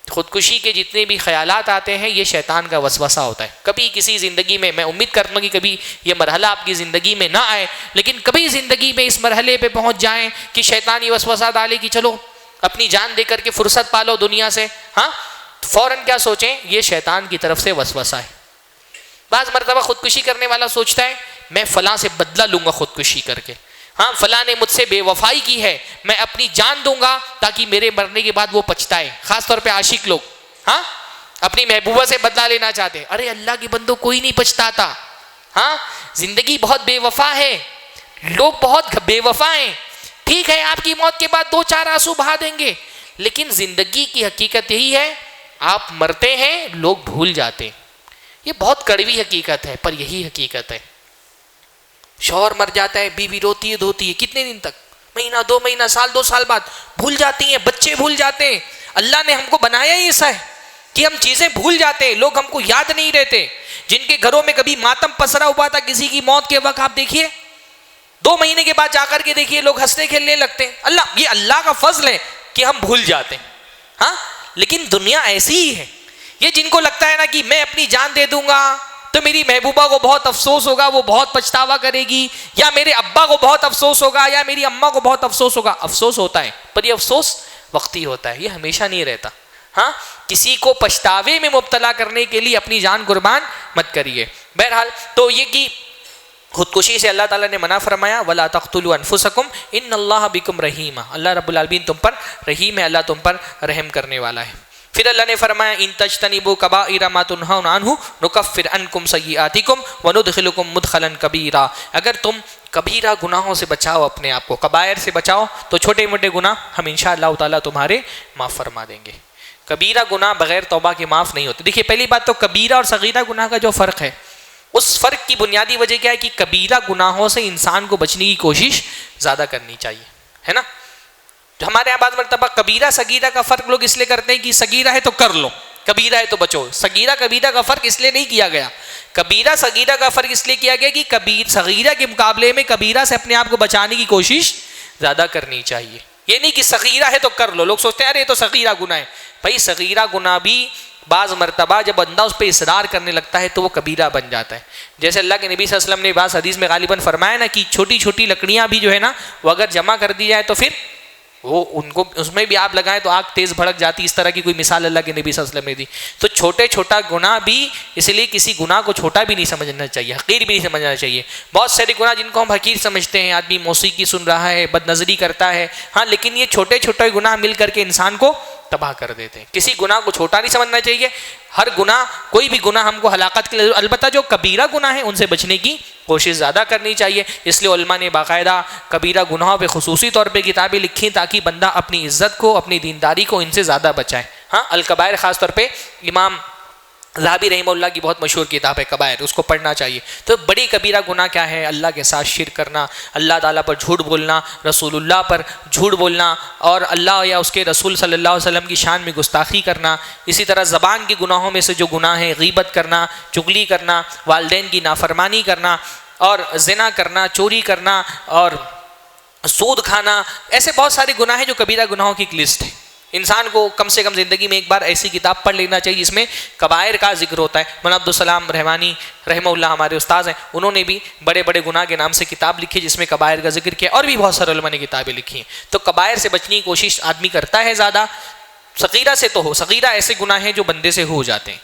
خودکشی کے جتنے بھی خیالات آتے ہیں یہ شیطان کا وسوسہ ہوتا ہے. کبھی کسی زندگی میں امید کرتا ہوں کہ کبھی یہ مرحلہ آپ کی زندگی میں نہ آئے, لیکن کبھی زندگی میں اس مرحلے پہ پہنچ جائیں کہ شیطان یہ وسوسہ ڈالے کہ چلو اپنی جان دے کر کے فرصت پالو دنیا سے, ہاں, فوراً کیا سوچیں؟ یہ شیطان کی طرف سے وسوسہ ہے. بعض مرتبہ خودکشی کرنے والا سوچتا ہے میں فلاں سے بدلہ لوں گا خودکشی کر کے, ہاں فلاں نے مجھ سے بے وفائی کی ہے, میں اپنی جان دوں گا تاکہ میرے مرنے کے بعد وہ پچھتائے. خاص طور پہ عاشق لوگ, ہاں, اپنی محبوبہ سے بدلہ لینا چاہتے ہیں. ارے اللہ کے بندوں, کوئی نہیں پچھتاتا. ہاں, زندگی بہت بے وفا ہے, لوگ بہت بے وفا ہیں. ٹھیک ہے آپ کی موت کے بعد 2-4 آنسو بہا دیں گے, لیکن زندگی کی حقیقت یہی ہے, آپ مرتے ہیں لوگ بھول جاتے ہیں. یہ بہت کڑوی حقیقت ہے پر یہی حقیقت ہے. شوہر مر جاتا ہے, بیوی روتی ہے دھوتی ہے, کتنے دن تک, مہینہ 2 مہینہ, سال 2 سال بعد بھول جاتی ہیں, بچے بھول جاتے ہیں. اللہ نے ہم کو بنایا ہی ایسا ہے کہ ہم چیزیں بھول جاتے ہیں, لوگ ہم کو یاد نہیں رہتے. جن کے گھروں میں کبھی ماتم پسرا ہوا تھا کسی کی موت کے وقت, آپ دیکھیے 2 مہینے کے بعد جا کر کے دیکھیے لوگ ہنسنے کھیلنے لگتے ہیں. یہ اللہ کا فضل ہے کہ ہم بھول جاتے ہیں. ہاں, لیکن دنیا ایسی ہی ہے. یہ جن کو لگتا ہے نا کہ میں اپنی جان دے دوں گا, تو میری محبوبہ کو بہت افسوس ہوگا، وہ بہت پچھتاوا کرے گی، یا میرے ابا کو بہت افسوس ہوگا، یا میری اماں کو بہت افسوس ہوگا. افسوس ہوتا ہے پر یہ افسوس وقتی ہوتا ہے، یہ ہمیشہ نہیں رہتا. ہاں، کسی کو پچھتاوے میں مبتلا کرنے کے لیے اپنی جان قربان مت کریے. بہرحال تو یہ کہ خودکشی سے اللہ تعالیٰ نے منع فرمایا، وَلَا تَقْتُلُوا أَنفُسَكُمْ إِنَّ اللَّهَ بِكُمْ رَحِيمٌ، اللہ رب العالمین تم پر رحیم ہے، اللہ تم پر رحم کرنے والا ہے. پھر اللہ نے فرمایا إِن تَجْتَنِبُوا كَبَائِرَ مَا تُنْهَوْنَ عَنْهُ نُكَفِّرْ عَنْكُمْ سَيِّئَاتِكُمْ وَنُدْخِلُكُمْ مُدْخَلًا كَبِيرًا. اگر تم کبیرہ گناہوں سے بچاؤ، اپنے آپ کو کبائر سے بچاؤ، تو چھوٹے موٹے گناہ ہم انشاءاللہ تعالیٰ تمہارے معاف فرما دیں گے. کبیرہ گناہ بغیر توبہ کے معاف نہیں ہوتے. دیکھیے پہلی بات تو کبیرہ اور صغیرہ گناہ کا جو فرق ہے، اس فرق کی بنیادی وجہ کیا ہے کہ کبیرہ گناہوں سے انسان کو بچنے کی کوشش زیادہ کرنی چاہیے، ہے نا. ہمارے یہاں بعض مرتبہ کبیرہ صغیرہ کا فرق لوگ اس لیے کرتے ہیں کہ صغیرہ ہے تو کر لو، کبیرہ ہے تو بچو. صغیرہ کبیرہ کا فرق اس لیے نہیں کیا گیا. کبیرہ صغیرہ کا فرق اس لیے کیا گیا کہ صغیرہ کے مقابلے میں کبیرہ سے اپنے آپ کو بچانے کی کوشش زیادہ کرنی چاہیے. یہ نہیں کہ صغیرہ ہے تو کر لو. لوگ سوچتے ہیں ارے یہ تو صغیرہ گناہ ہے. بھائی صغیرہ گناہ بھی بعض مرتبہ جب بندہ اس پہ اصرار کرنے لگتا ہے تو وہ کبیرہ بن جاتا ہے. جیسے اللہ کے نبی صلی اللہ علیہ وسلم نے بعض حدیث میں غالباً فرمایا نا کہ چھوٹی چھوٹی لکڑیاں بھی جو ہے نا وہ اگر جمع کر دی جائے تو پھر وہ ان کو اس میں بھی آگ لگائیں تو آگ تیز بھڑک جاتی. اس طرح کی کوئی مثال اللہ کے نبی صلی اللہ علیہ وسلم نے دی. تو چھوٹے چھوٹا گناہ بھی، اس لیے کسی گناہ کو چھوٹا بھی نہیں سمجھنا چاہیے، حقیر بھی نہیں سمجھنا چاہیے. بہت سارے گناہ جن کو ہم حقیر سمجھتے ہیں، آدمی موسیقی سن رہا ہے، بد نظری کرتا ہے، ہاں، لیکن یہ چھوٹے چھوٹے گناہ مل کر کے انسان کو تباہ کر دیتے ہیں. کسی گناہ کو چھوٹا نہیں سمجھنا چاہیے. ہر گناہ، کوئی بھی گناہ ہم کو ہلاکت کے لیے، البتہ جو کبیرہ گناہ ہیں ان سے بچنے کی کوشش زیادہ کرنی چاہیے. اس لیے علماء نے باقاعدہ کبیرہ گناہوں پہ خصوصی طور پہ کتابیں لکھی تاکہ بندہ اپنی عزت کو، اپنی دینداری کو ان سے زیادہ بچائے. ہاں، الکبائر خاص طور پہ امام ذہبی رحمہ اللہ کی بہت مشہور کتاب ہے کبائر، اس کو پڑھنا چاہیے. تو بڑی کبیرہ گناہ کیا ہے؟ اللہ کے ساتھ شرک کرنا، اللہ تعالیٰ پر جھوٹ بولنا، رسول اللہ پر جھوٹ بولنا، اور اللہ یا اس کے رسول صلی اللہ علیہ وسلم کی شان میں گستاخی کرنا. اسی طرح زبان کے گناہوں میں سے جو گناہ ہیں، غیبت کرنا، چغلی کرنا، والدین کی نافرمانی کرنا، اور زنا کرنا، چوری کرنا، اور سود کھانا. ایسے بہت سارے گناہ ہیں جو کبیرہ گناہوں کی ایک لسٹ ہے. انسان کو کم سے کم زندگی میں ایک بار ایسی کتاب پڑھ لینا چاہیے جس میں کبائر کا ذکر ہوتا ہے. مولانا عبدالسلام رحمانی رحمہ اللہ ہمارے استاد ہیں، انہوں نے بھی بڑے بڑے گناہ کے نام سے کتاب لکھی جس میں کبائر کا ذکر کیا، اور بھی بہت سارے علماء نے کتابیں لکھی ہیں. تو کبائر سے بچنے کی کوشش آدمی کرتا ہے زیادہ. صغیرہ سے تو ہو، صغیرہ ایسے گناہ ہیں جو بندے سے ہو جاتے ہیں.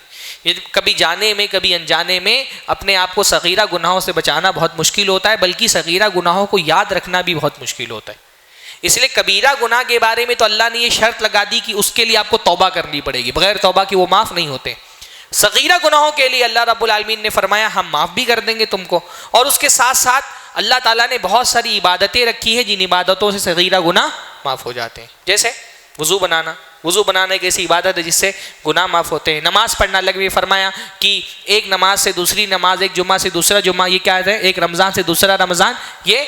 یہ کبھی جانے میں کبھی انجانے میں اپنے آپ کو صغیرہ گناہوں سے بچانا بہت مشکل ہوتا ہے، بلکہ صغیرہ گناہوں کو یاد رکھنا بھی بہت مشکل ہوتا ہے. اس لیے کبیرہ گناہ کے بارے میں تو اللہ نے یہ شرط لگا دی کہ اس کے لیے آپ کو توبہ کرنی پڑے گی، بغیر توبہ کی وہ معاف نہیں ہوتے. صغیرہ گناہوں کے لیے اللہ رب العالمین نے فرمایا ہم معاف بھی کر دیں گے تم کو، اور اس کے ساتھ ساتھ اللہ تعالیٰ نے بہت ساری عبادتیں رکھی ہیں جن عبادتوں سے صغیرہ گناہ معاف ہو جاتے ہیں. جیسے وضو بنانا. وضو بنانا ایک ایسی عبادت ہے جس سے گناہ معاف ہوتے ہیں. نماز پڑھنا، اللہ نے فرمایا کہ ایک نماز سے دوسری نماز، ایک جمعہ سے دوسرا جمعہ، یہ کیا ہے؟ ایک رمضان سے دوسرا رمضان، یہ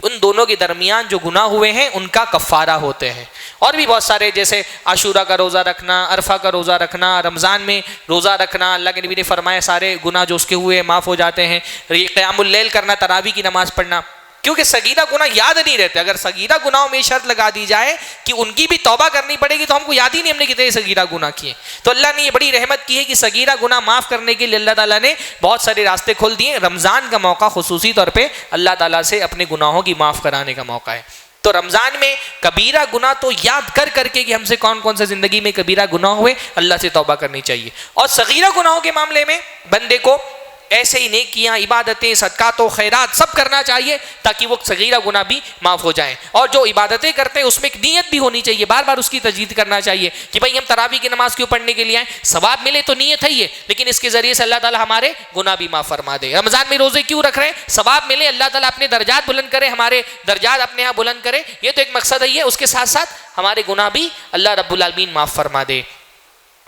ان دونوں کے درمیان جو گناہ ہوئے ہیں ان کا کفارہ ہوتے ہیں. اور بھی بہت سارے جیسے عاشورہ کا روزہ رکھنا، عرفہ کا روزہ رکھنا، رمضان میں روزہ رکھنا، اللہ کے نبی نے فرمایا سارے گناہ جو اس کے ہوئے معاف ہو جاتے ہیں. یہ قیام اللیل کرنا، تراویح کی نماز پڑھنا، کیونکہ صغیرہ گناہ یاد نہیں رہتے. اگر صغیرہ گناہوں میں شرط لگا دی جائے کہ ان کی بھی توبہ کرنی پڑے گی تو ہم کو یاد ہی نہیں ہم نے کتنے صغیرہ گناہ کیے. تو اللہ نے یہ بڑی رحمت کی ہے کہ صغیرہ گناہ معاف کرنے کے لیے اللہ تعالیٰ نے بہت سارے راستے کھول دیے. رمضان کا موقع خصوصی طور پہ اللہ تعالیٰ سے اپنے گناہوں کی معاف کرانے کا موقع ہے. تو رمضان میں کبیرہ گناہ تو یاد کر کر کے کہ ہم سے کون کون سے زندگی میں کبیرہ گناہ ہوئے، اللہ سے توبہ کرنی چاہیے. اور صغیرہ گناہوں کے معاملے میں بندے کو ایسے ہی نیکیاں، عبادتیں، صدقات و خیرات سب کرنا چاہیے تاکہ وہ صغیرہ گناہ بھی معاف ہو جائیں. اور جو عبادتیں کرتے ہیں اس میں ایک نیت بھی ہونی چاہیے، بار بار اس کی تجدید کرنا چاہیے کہ بھائی ہم تراویح کی نماز کیوں پڑھنے کے لیے آئیں، ثواب ملے تو نیت ہے یہ، لیکن اس کے ذریعے سے اللہ تعالیٰ ہمارے گناہ بھی معاف فرما دے. رمضان میں روزے کیوں رکھ رہے ہیں؟ ثواب ملے، اللہ تعالیٰ اپنے درجات بلند کرے، ہمارے درجات اپنے یہاں بلند کرے، یہ تو ایک مقصد ہے. اس کے ساتھ ساتھ ہمارے گناہ بھی اللہ رب العالمین معاف فرما دے.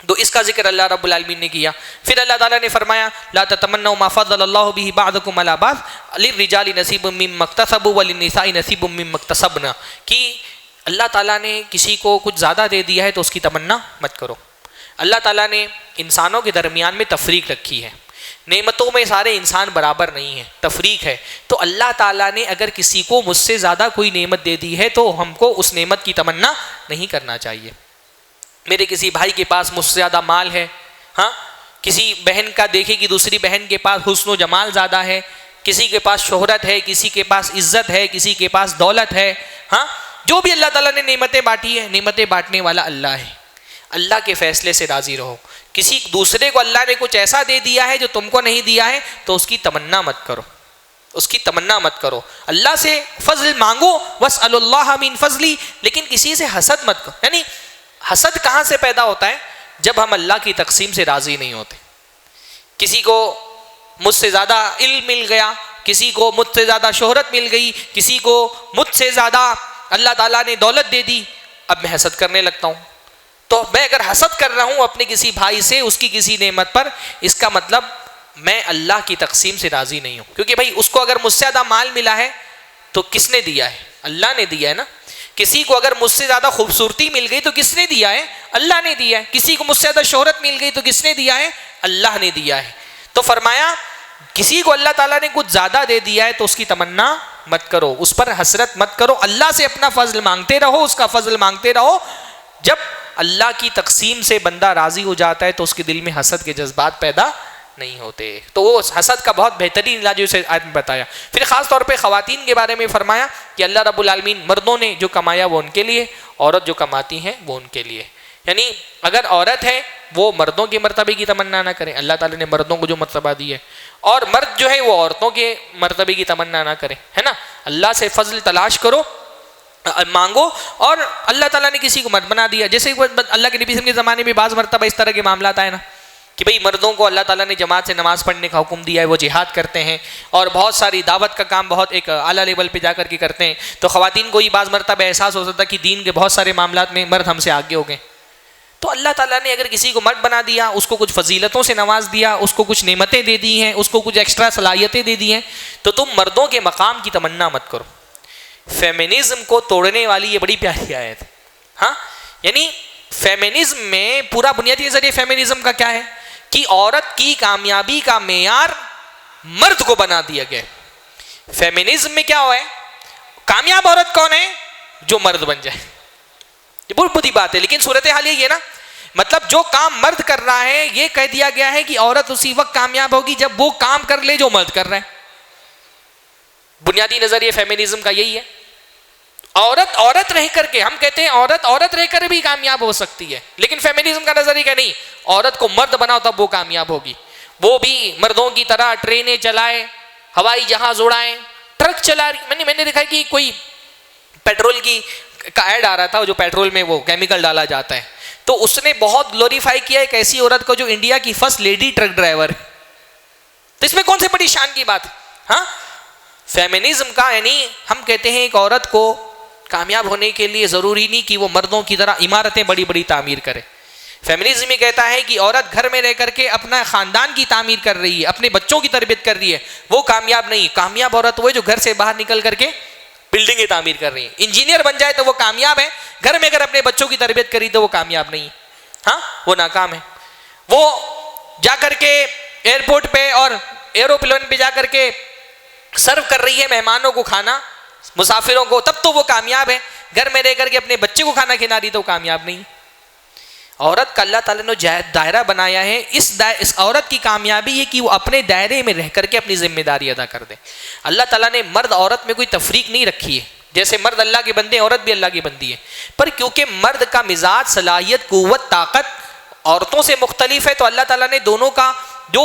تو اس کا ذکر اللہ رب العالمین نے کیا. پھر اللہ تعالیٰ نے فرمایا لا تتمنوا ما فضل اللہ به بعضکم علی بعض للرجال نصیب مما اکتسبوا وللنساء نصیب مما اکتسبن، کہ اللہ تعالیٰ نے کسی کو کچھ زیادہ دے دیا ہے تو اس کی تمنا مت کرو. اللہ تعالیٰ نے انسانوں کے درمیان میں تفریق رکھی ہے. نعمتوں میں سارے انسان برابر نہیں ہیں، تفریق ہے. تو اللہ تعالیٰ نے اگر کسی کو مجھ سے زیادہ کوئی نعمت دے دی ہے تو ہم کو اس نعمت کی تمنا نہیں کرنا چاہیے. میرے کسی بھائی کے پاس مجھ سے زیادہ مال ہے، ہاں، کسی بہن کا دیکھے کہ دوسری بہن کے پاس حسن و جمال زیادہ ہے، کسی کے پاس شہرت ہے، کسی کے پاس عزت ہے، کسی کے پاس دولت ہے. ہاں جو بھی اللہ تعالیٰ نے نعمتیں بانٹی ہے، نعمتیں بانٹنے والا اللہ ہے. اللہ کے فیصلے سے راضی رہو. کسی دوسرے کو اللہ نے کچھ ایسا دے دیا ہے جو تم کو نہیں دیا ہے تو اس کی تمنا مت کرو، اس کی تمنا مت کرو. اللہ سے فضل مانگو، واسأل اللہ من فضلی، لیکن کسی سے حسد مت کرو. یعنی حسد کہاں سے پیدا ہوتا ہے؟ جب ہم اللہ کی تقسیم سے راضی نہیں ہوتے. کسی کو مجھ سے زیادہ علم مل گیا، کسی کو مجھ سے زیادہ شہرت مل گئی، کسی کو مجھ سے زیادہ اللہ تعالیٰ نے دولت دے دی، اب میں حسد کرنے لگتا ہوں. تو میں اگر حسد کر رہا ہوں اپنے کسی بھائی سے اس کی کسی نعمت پر، اس کا مطلب میں اللہ کی تقسیم سے راضی نہیں ہوں. کیونکہ بھائی اس کو اگر مجھ سے زیادہ مال ملا ہے تو کس نے دیا ہے؟ اللہ نے دیا ہے نا. کسی کو اگر مجھ سے زیادہ خوبصورتی مل گئی تو کس نے دیا ہے؟ اللہ نے دیا ہے. کسی کو مجھ سے زیادہ شہرت مل گئی تو کس نے دیا ہے؟ اللہ نے دیا ہے. تو فرمایا کسی کو اللہ تعالیٰ نے کچھ زیادہ دے دیا ہے تو اس کی تمنا مت کرو، اس پر حسرت مت کرو. اللہ سے اپنا فضل مانگتے رہو، اس کا فضل مانگتے رہو. جب اللہ کی تقسیم سے بندہ راضی ہو جاتا ہے تو اس کے دل میں حسد کے جذبات پیدا نہیں ہوتے. تو وہ حسد کا بہت بہترین علاج اسے آیت میں بتایا. پھر خاص طور پہ خواتین کے بارے میں فرمایا کہ اللہ رب العالمین مردوں نے جو کمایا وہ ان کے لیے، عورت جو کماتی ہیں وہ ان کے لیے. یعنی اگر عورت ہے وہ مردوں کے مرتبے کی تمنا نہ کرے، اللہ تعالیٰ نے مردوں کو جو مرتبہ دی ہے، اور مرد جو ہے وہ عورتوں کے مرتبے کی تمنا نہ کرے، ہے نا. اللہ سے فضل تلاش کرو، مانگو. اور اللہ تعالیٰ نے کسی کو مرد بنا دیا، جیسے اللہ کے نبی کے زمانے میں بعض مرتبہ اس طرح کے معاملات آئے نا کہ بھئی مردوں کو اللہ تعالیٰ نے جماعت سے نماز پڑھنے کا حکم دیا ہے، وہ جہاد کرتے ہیں اور بہت ساری دعوت کا کام بہت ایک اعلیٰ لیول پہ جا کر کے کرتے ہیں. تو خواتین کو یہ بعض مرتبہ احساس ہو سکتا ہے کہ دین کے بہت سارے معاملات میں مرد ہم سے آگے ہو گئے. تو اللہ تعالیٰ نے اگر کسی کو مرد بنا دیا، اس کو کچھ فضیلتوں سے نواز دیا، اس کو کچھ نعمتیں دے دی ہیں، اس کو کچھ ایکسٹرا صلاحیتیں دے دی ہیں، تو تم مردوں کے مقام کی تمنا مت کرو. فیمنزم کو توڑنے والی یہ بڑی پیاری آیت ہے. ہاں یعنی فیمنزم میں پورا بنیادی ذریعہ فیمنزم کا کیا ہے کہ عورت کی کامیابی کا معیار مرد کو بنا دیا گیا. فیمنزم میں کیا ہوا ہے؟ کامیاب عورت کون ہے؟ جو مرد بن جائے. یہ بہت بڑی بات ہے، لیکن صورتحال یہ ہے نا، مطلب جو کام مرد کر رہا ہے یہ کہہ دیا گیا ہے کہ عورت اسی وقت کامیاب ہوگی جب وہ کام کر لے جو مرد کر رہا ہے. بنیادی نظریہ فیمنزم کا یہی ہے. عورت عورت رہ کر کے، ہم کہتے ہیں عورت عورت رہ کر بھی کامیاب ہو سکتی ہے، لیکن فیمنزم کا نظریہ کیا نہیں، عورت کو مرد بناؤ تب وہ کامیاب ہوگی. وہ بھی مردوں کی طرح ٹرینیں چلائے، ہوائی جہاز اڑائیں، ٹرک چلا رہی. میں نے دیکھا کہ کوئی پیٹرول کی کا ایڈ آ رہا تھا، جو پیٹرول میں وہ کیمیکل ڈالا جاتا ہے، تو اس نے بہت گلوریفائی کیا ایک ایسی عورت کو جو انڈیا کی فرسٹ لیڈی ٹرک ڈرائیور ہے. تو اس میں کون سے بڑی شان کی بات ہے؟ ہاں فیمنزم کا یعنی ہم کہتے ہیں ایک عورت کو کامیاب ہونے کے لیے ضروری نہیں کہ وہ مردوں کی طرح عمارتیں بڑی بڑی تعمیر کرے. فیمنزم یہ کہتا ہے کہ عورت گھر میں رہ کر کے اپنا خاندان کی تعمیر کر رہی ہے، اپنے بچوں کی تربیت کر رہی ہے، وہ کامیاب نہیں. کامیاب عورت وہ ہے جو گھر سے باہر نکل کر کے بلڈنگیں تعمیر کر رہی ہے. انجینئر بن جائے تو وہ کامیاب ہے، گھر میں اگر اپنے بچوں کی تربیت کری تو وہ کامیاب نہیں. ہاں وہ ناکام ہے. وہ جا کر کے ایئرپورٹ پہ اور ایروپلین پہ جا کر کے سرو کر رہی ہے مہمانوں کو کھانا، مسافروں کو، تب تو وہ کامیاب ہے. گھر میں رہ کر کے اپنے بچے کو کھانا کھلا رہی تو کامیاب نہیں. عورت کا اللہ تعالیٰ نے دائرہ بنایا ہے، اس عورت کی کامیابی ہے کہ وہ اپنے دائرے میں رہ کر کے اپنی ذمہ داری ادا کر دے. اللہ تعالیٰ نے مرد عورت میں کوئی تفریق نہیں رکھی ہے، جیسے مرد اللہ کے بندے عورت بھی اللہ کی بندی ہے. پر کیونکہ مرد کا مزاج، صلاحیت، قوت، طاقت عورتوں سے مختلف ہے تو اللہ تعالیٰ نے دونوں کا جو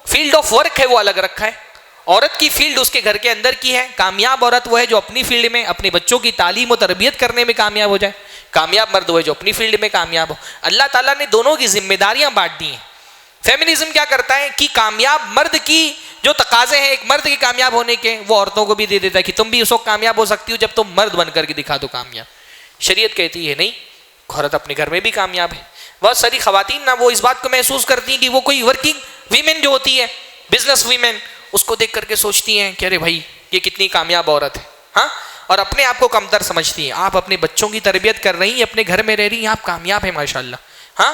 فیلڈ آف ورک ہے وہ الگ رکھا ہے. عورت کی فیلڈ اس کے گھر کے اندر کی ہے. کامیاب عورت وہ ہے جو اپنی فیلڈ میں اپنے بچوں کی تعلیم و تربیت کرنے میں کامیاب ہو جائے. کامیاب مرد وہ ہے جو اپنی فیلڈ میں کامیاب ہو. اللہ تعالیٰ نے دونوں کی ذمہ داریاں بانٹ دی ہیں. فیمنزم کیا کرتا ہے کہ کامیاب مرد کی جو تقاضے ہیں ایک مرد کے کامیاب ہونے کے، وہ عورتوں کو بھی دے دیتا ہے کہ تم بھی اس وقت کامیاب ہو سکتی ہو جب تم مرد بن کر کے دکھا دو کامیاب. شریعت کہتی ہے نہیں، عورت اپنے گھر میں بھی کامیاب ہے. بہت ساری خواتین نہ وہ اس بات کو محسوس کرتی ہیں کہ وہ کوئی ورکنگ ویمن جو ہوتی ہے، بزنس ویمن، اس کو دیکھ کر کے سوچتی ہیں کہ ارے بھائی یہ کتنی کامیاب عورت ہے. ہاں اور اپنے آپ کو کمتر سمجھتی ہیں. آپ اپنے بچوں کی تربیت کر رہی ہیں، اپنے گھر میں رہ رہی ہیں، آپ کامیاب ہیں ماشاءاللہ. ہاں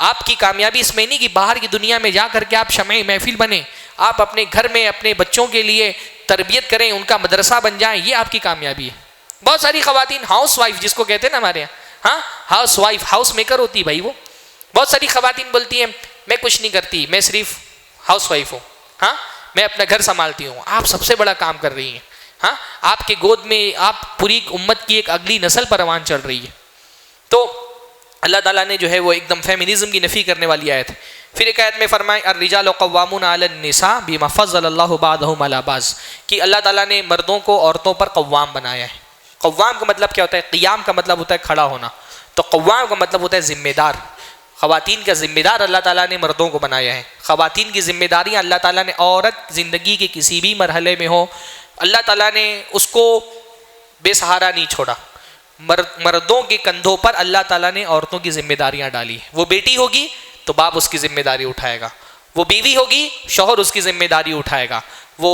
آپ کی کامیابی اس میں نہیں کہ باہر کی دنیا میں جا کر کے آپ شمع محفل بنیں، آپ اپنے گھر میں اپنے بچوں کے لیے تربیت کریں، ان کا مدرسہ بن جائیں، یہ آپ کی کامیابی ہے. بہت ساری خواتین ہاؤس وائف جس کو کہتے ہیں نا ہمارے یہاں، ہاں ہاؤس وائف، ہاؤس میکر ہوتی ہے بھائی وہ. بہت ساری خواتین بولتی ہیں میں کچھ نہیں کرتی، میں صرف ہاؤس وائف ہوں، ہاں میں اپنا گھر سنبھالتی ہوں، آپ سب سے بڑا کام کر رہی ہیں، ہاں آپ کے گود میں آپ پوری امت کی ایک اگلی نسل پر روان چل رہی ہے۔ تو اللہ تعالیٰ نے جو ہے وہ ایک دم فیمنزم کی نفی کرنے والی آیت ہے۔ پھر ایک آیت میں فرمائے الرجال قوامون علی النساء بما فضل اللہ بعضهم علی بعض، کہ اللہ تعالیٰ نے مردوں کو عورتوں پر قوام بنایا ہے۔ قوام کا مطلب کیا ہوتا ہے؟ قیام کا مطلب ہوتا ہے کھڑا ہونا، تو قوام کا مطلب ہوتا ہے ذمہ دار۔ خواتین کا ذمہ دار اللہ تعالیٰ نے مردوں کو بنایا ہے۔ خواتین کی ذمہ داریاں اللہ تعالیٰ نے، عورت زندگی کے کسی بھی مرحلے میں ہو اللہ تعالیٰ نے اس کو بے سہارا نہیں چھوڑا۔ مردوں کے کندھوں پر اللہ تعالیٰ نے عورتوں کی ذمہ داریاں ڈالی۔ وہ بیٹی ہوگی تو باپ اس کی ذمہ داری اٹھائے گا، وہ بیوی ہوگی شوہر اس کی ذمہ داری اٹھائے گا، وہ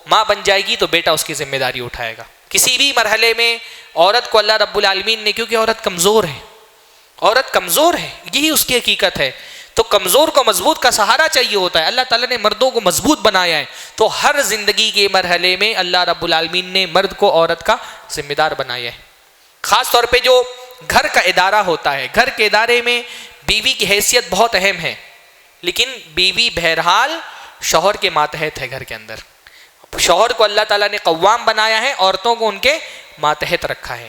ماں بن جائے گی تو بیٹا اس کی ذمہ داری اٹھائے گا۔ کسی بھی مرحلے میں عورت کو اللہ رب العالمین نے، کیونکہ عورت کمزور ہے، عورت کمزور ہے، یہی اس کی حقیقت ہے، تو کمزور کو مضبوط کا سہارا چاہیے ہوتا ہے۔ اللہ تعالیٰ نے مردوں کو مضبوط بنایا ہے، تو ہر زندگی کے مرحلے میں اللہ رب العالمین نے مرد کو عورت کا ذمہ دار بنایا ہے۔ خاص طور پہ جو گھر کا ادارہ ہوتا ہے، گھر کے ادارے میں بیوی کی حیثیت بہت اہم ہے، لیکن بیوی بہرحال شوہر کے ماتحت ہے۔ گھر کے اندر شوہر کو اللہ تعالیٰ نے قوام بنایا ہے، عورتوں کو ان کے ماتحت رکھا ہے۔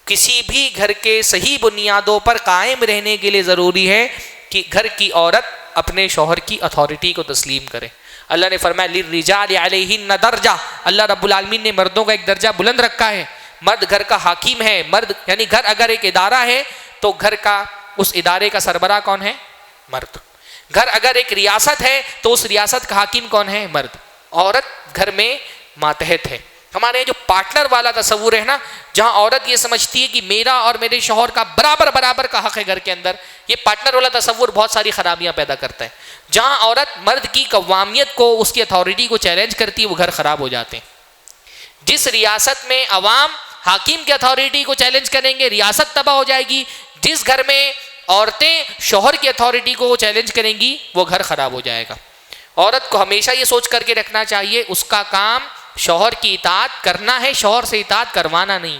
کسی بھی گھر کے صحیح بنیادوں پر قائم رہنے کے لیے ضروری ہے کہ گھر کی عورت اپنے شوہر کی اتھارٹی کو تسلیم کرے۔ اللہ نے فرمایا للرجال علیہن درجہ، اللہ رب العالمین نے مردوں کا ایک درجہ بلند رکھا ہے۔ مرد گھر کا حاکم ہے، مرد یعنی گھر اگر ایک ادارہ ہے تو گھر کا اس ادارے کا سربراہ کون ہے؟ مرد۔ گھر اگر ایک ریاست ہے تو اس ریاست کا حاکم کون ہے؟ مرد۔ عورت گھر میں ماتحت ہے۔ ہمارے جو پارٹنر والا تصور ہے نا، جہاں عورت یہ سمجھتی ہے کہ میرا اور میرے شوہر کا برابر کا حق ہے گھر کے اندر، یہ پارٹنر والا تصور بہت ساری خرابیاں پیدا کرتا ہے۔ جہاں عورت مرد کی قوامیت کو، اس کی اتھارٹی کو چیلنج کرتی ہے، وہ گھر خراب ہو جاتے ہیں۔ جس ریاست میں عوام حاکم کی اتھارٹی کو چیلنج کریں گے، ریاست تباہ ہو جائے گی۔ جس گھر میں عورتیں شوہر کی اتھارٹی کو چیلنج کریں گی، وہ گھر خراب ہو جائے گا۔ عورت کو ہمیشہ یہ سوچ کر کے رکھنا چاہیے اس کا کام شوہر کی اطاعت کرنا ہے، شوہر سے اطاعت کروانا نہیں۔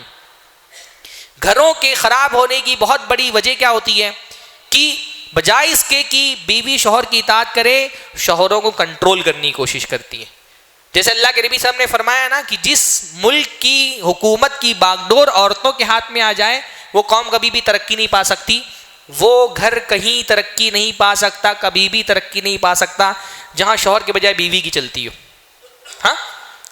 گھروں کے خراب ہونے کی بہت بڑی وجہ کیا ہوتی ہے کہ بجائے اس کے کہ بیوی شوہر کی اطاعت کرے، شوہروں کو کنٹرول کرنے کی کوشش کرتی ہے۔ جیسے اللہ کے نبی صاحب نے فرمایا نا کہ جس ملک کی حکومت کی باگڈور عورتوں کے ہاتھ میں آ جائے، وہ قوم کبھی بھی ترقی نہیں پا سکتی، وہ گھر کہیں ترقی نہیں پا سکتا، کبھی بھی ترقی نہیں پا سکتا جہاں شوہر کے بجائے بیوی کی چلتی ہو۔ ہاں